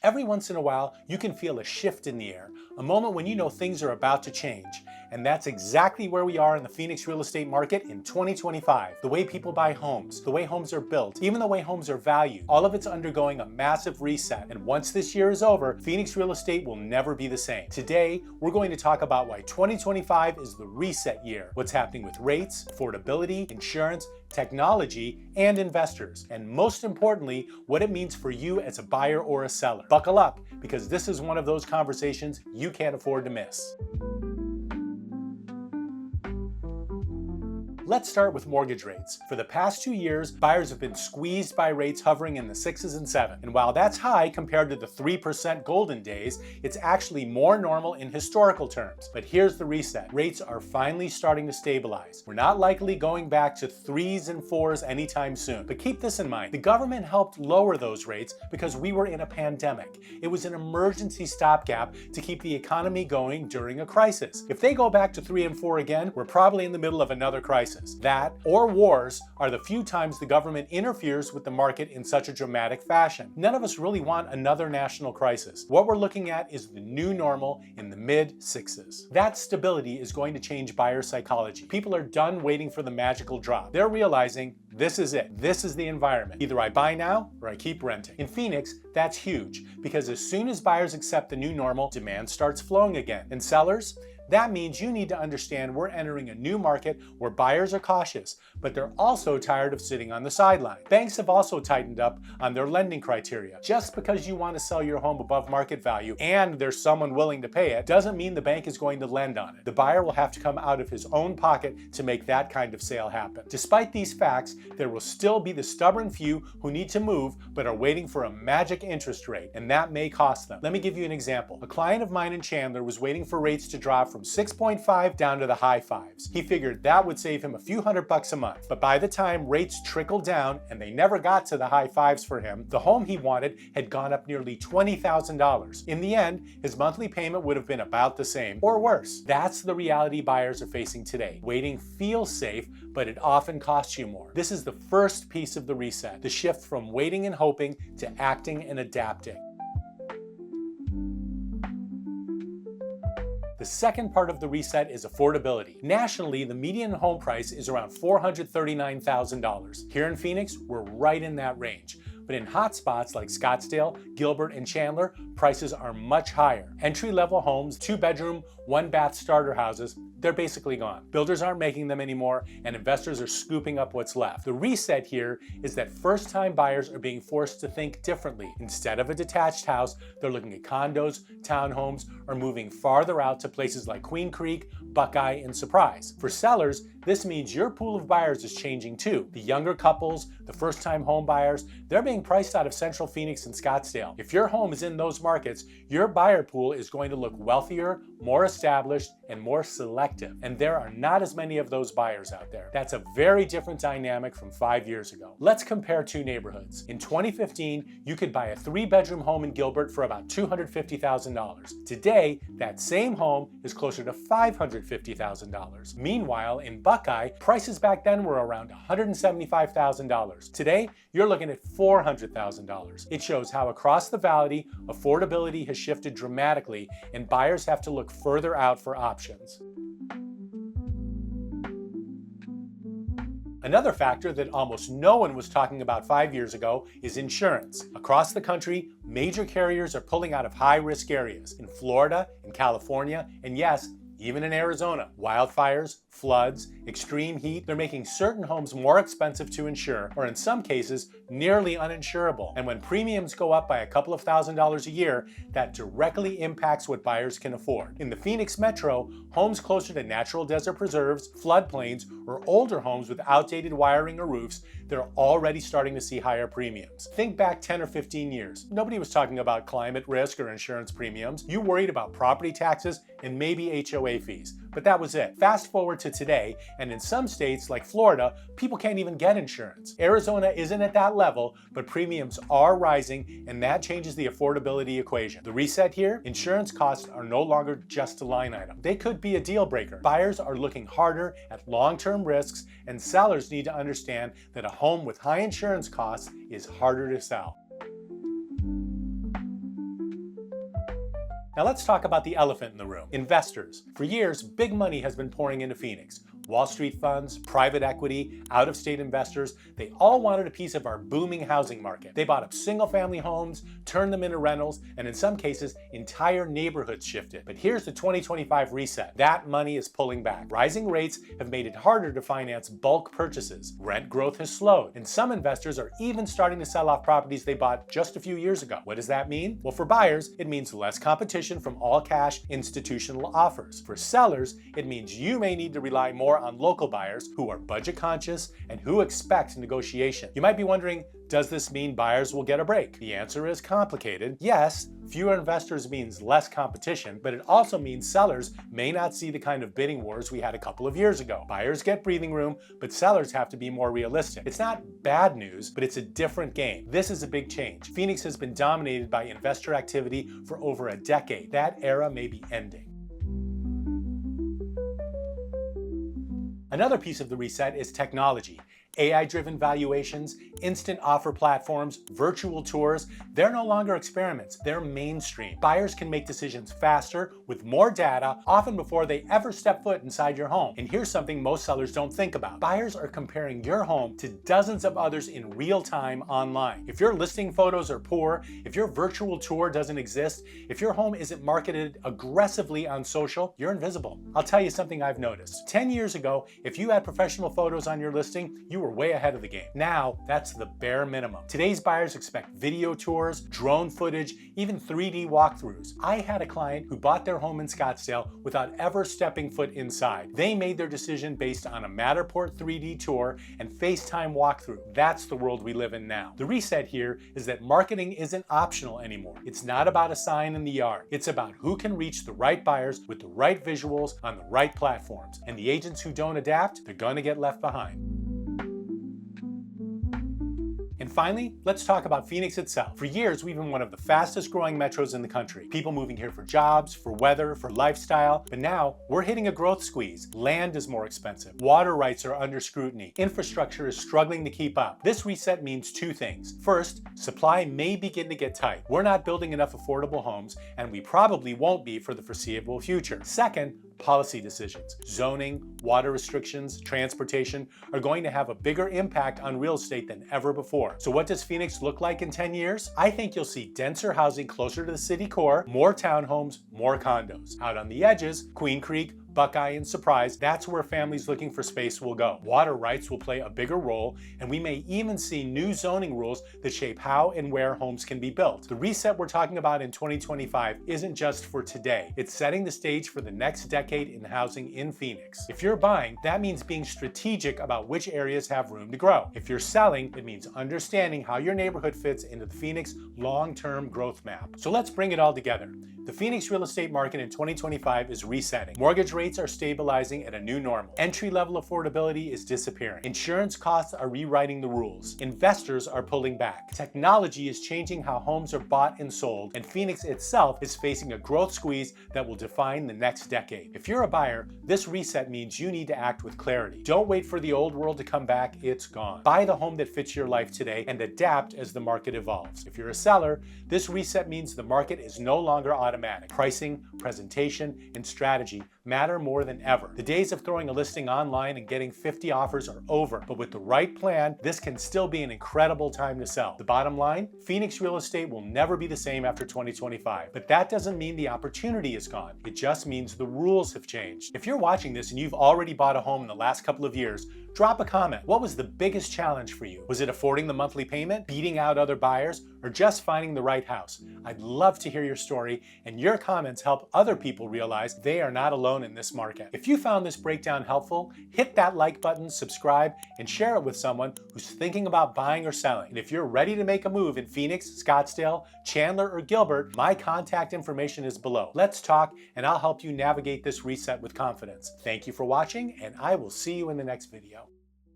Every once in a while, you can feel a shift in the air, a moment when you know things are about to change. And that's exactly where we are in the Phoenix real estate market in 2025. The way people buy homes, the way homes are built, even the way homes are valued, all of it's undergoing a massive reset. And once this year is over, Phoenix real estate will never be the same. Today, we're going to talk about why 2025 is the reset year, what's happening with rates, affordability, insurance, technology, and investors, and most importantly, what it means for you as a buyer or a seller. Buckle up, because this is one of those conversations you can't afford to miss. Let's start with mortgage rates. For the past 2 years, buyers have been squeezed by rates hovering in the 6s and 7s. And while that's high compared to the 3% golden days, it's actually more normal in historical terms. But here's the reset. Rates are finally starting to stabilize. We're not likely going back to 3s and 4s anytime soon. But keep this in mind. The government helped lower those rates because we were in a pandemic. It was an emergency stopgap to keep the economy going during a crisis. If they go back to 3 and 4 again, we're probably in the middle of another crisis. That, or wars, are the few times the government interferes with the market in such a dramatic fashion. None of us really want another national crisis. What we're looking at is the new normal in the mid-6s. That stability is going to change buyer psychology. People are done waiting for the magical drop. They're realizing this is it. This is the environment. Either I buy now or I keep renting. In Phoenix, that's huge because as soon as buyers accept the new normal, demand starts flowing again. And sellers? That means you need to understand we're entering a new market where buyers are cautious, but they're also tired of sitting on the sideline. Banks have also tightened up on their lending criteria. Just because you want to sell your home above market value and there's someone willing to pay it doesn't mean the bank is going to lend on it. The buyer will have to come out of his own pocket to make that kind of sale happen. Despite these facts, there will still be the stubborn few who need to move but are waiting for a magic interest rate, and that may cost them. Let me give you an example. A client of mine in Chandler was waiting for rates to drop from 6.5 down to the high 5s. He figured that would save him a few $100 a month. But by the time rates trickled down, and they never got to the high 5s for him, the home he wanted had gone up nearly $20,000. In the end, his monthly payment would have been about the same, or worse. That's the reality buyers are facing today. Waiting feels safe, but it often costs you more. This is the first piece of the reset, the shift from waiting and hoping to acting and adapting. The second part of the reset is affordability. Nationally, the median home price is around $439,000. Here in Phoenix, we're right in that range. But in hotspots like Scottsdale, Gilbert, and Chandler, prices are much higher. Entry-level homes, 2-bedroom, 1-bath starter houses, they're basically gone. Builders aren't making them anymore, and investors are scooping up what's left. The reset here is that first-time buyers are being forced to think differently. Instead of a detached house, they're looking at condos, townhomes, or moving farther out to places like Queen Creek, Buckeye, and Surprise. For sellers, this means your pool of buyers is changing too. The younger couples, the first-time home buyers, they're being priced out of Central Phoenix and Scottsdale. If your home is in those markets, your buyer pool is going to look wealthier, more established, and more selective. And there are not as many of those buyers out there. That's a very different dynamic from 5 years ago. Let's compare two neighborhoods. In 2015, you could buy a 3-bedroom home in Gilbert for about $250,000. Today, that same home is closer to $550,000. Meanwhile, in Buckeye, prices back then were around $175,000. Today, you're looking at $400,000. It shows how across the valley, affordability has shifted dramatically and buyers have to look further out for options. Another factor that almost no one was talking about 5 years ago is insurance. Across the country, major carriers are pulling out of high-risk areas. In Florida, in California, and yes, even in Arizona. Wildfires, floods, extreme heat, they're making certain homes more expensive to insure, or in some cases, nearly uninsurable. And when premiums go up by a couple of $1,000s a year, that directly impacts what buyers can afford. In the Phoenix metro, homes closer to natural desert preserves, floodplains, or older homes with outdated wiring or roofs, they're already starting to see higher premiums. Think back 10 or 15 years. Nobody was talking about climate risk or insurance premiums. You worried about property taxes and maybe HOA fees. But that was it. Fast forward to today, and in some states like Florida, people can't even get insurance. Arizona isn't at that level, but premiums are rising, and that changes the affordability equation. The reset here, insurance costs are no longer just a line item. They could be a deal breaker. Buyers are looking harder at long-term risks, and sellers need to understand that a home with high insurance costs is harder to sell. Now let's talk about the elephant in the room: investors. For years, big money has been pouring into Phoenix. Wall Street funds, private equity, out-of-state investors, they all wanted a piece of our booming housing market. They bought up single-family homes, turned them into rentals, and in some cases, entire neighborhoods shifted. But here's the 2025 reset. That money is pulling back. Rising rates have made it harder to finance bulk purchases. Rent growth has slowed, and some investors are even starting to sell off properties they bought just a few years ago. What does that mean? Well, for buyers, it means less competition from all-cash institutional offers. For sellers, it means you may need to rely more on local buyers who are budget conscious and who expect negotiation. You might be wondering, does this mean buyers will get a break? The answer is complicated. Yes, fewer investors means less competition, but it also means sellers may not see the kind of bidding wars we had a couple of years ago. Buyers get breathing room, but sellers have to be more realistic. It's not bad news, but it's a different game. This is a big change. Phoenix has been dominated by investor activity for over a decade. That era may be ending. Another piece of the reset is technology. AI-driven valuations, instant offer platforms, virtual tours, they're no longer experiments, they're mainstream. Buyers can make decisions faster with more data, often before they ever step foot inside your home. And here's something most sellers don't think about. Buyers are comparing your home to dozens of others in real time online. If your listing photos are poor, if your virtual tour doesn't exist, if your home isn't marketed aggressively on social, you're invisible. I'll tell you something I've noticed. 10 years ago, if you had professional photos on your listing, you were way ahead of the game. Now, that's the bare minimum. Today's buyers expect video tours, drone footage, even 3D walkthroughs. I had a client who bought their home in Scottsdale without ever stepping foot inside. They made their decision based on a Matterport 3D tour and FaceTime walkthrough. That's the world we live in now. The reset here is that marketing isn't optional anymore. It's not about a sign in the yard. It's about who can reach the right buyers with the right visuals on the right platforms. And the agents who don't adapt, they're gonna get left behind. And finally, let's talk about Phoenix itself. For years, we've been one of the fastest growing metros in the country. People moving here for jobs, for weather, for lifestyle. But now, we're hitting a growth squeeze. Land is more expensive. Water rights are under scrutiny. Infrastructure is struggling to keep up. This reset means two things. First, supply may begin to get tight. We're not building enough affordable homes, and we probably won't be for the foreseeable future. Second, policy decisions. Zoning, water restrictions, transportation are going to have a bigger impact on real estate than ever before. So what does Phoenix look like in 10 years? I think you'll see denser housing closer to the city core, more townhomes, more condos. Out on the edges, Queen Creek, Buckeye, and Surprise, that's where families looking for space will go. Water rights will play a bigger role, and we may even see new zoning rules that shape how and where homes can be built. The reset we're talking about in 2025 isn't just for today. It's setting the stage for the next decade in housing in Phoenix. If you're buying, that means being strategic about which areas have room to grow. If you're selling, it means understanding how your neighborhood fits into the Phoenix long-term growth map. So let's bring it all together. The Phoenix real estate market in 2025 is resetting. Mortgage rates are stabilizing at a new normal. Entry-level affordability is disappearing. Insurance costs are rewriting the rules. Investors are pulling back. Technology is changing how homes are bought and sold, and Phoenix itself is facing a growth squeeze that will define the next decade. If you're a buyer, this reset means you need to act with clarity. Don't wait for the old world to come back, it's gone. Buy the home that fits your life today and adapt as the market evolves. If you're a seller, this reset means the market is no longer automatic. Pricing, presentation, and strategy matter more than ever. The days of throwing a listing online and getting 50 offers are over, but with the right plan, this can still be an incredible time to sell. The bottom line, Phoenix real estate will never be the same after 2025, but that doesn't mean the opportunity is gone. It just means the rules have changed. If you're watching this and you've already bought a home in the last couple of years, drop a comment. What was the biggest challenge for you? Was it affording the monthly payment, beating out other buyers, or just finding the right house? I'd love to hear your story, and your comments help other people realize they are not alone in this market. If you found this breakdown helpful, hit that like button, subscribe, and share it with someone who's thinking about buying or selling. And if you're ready to make a move in Phoenix, Scottsdale, Chandler, or Gilbert, my contact information is below. Let's talk, and I'll help you navigate this reset with confidence. Thank you for watching, and I will see you in the next video.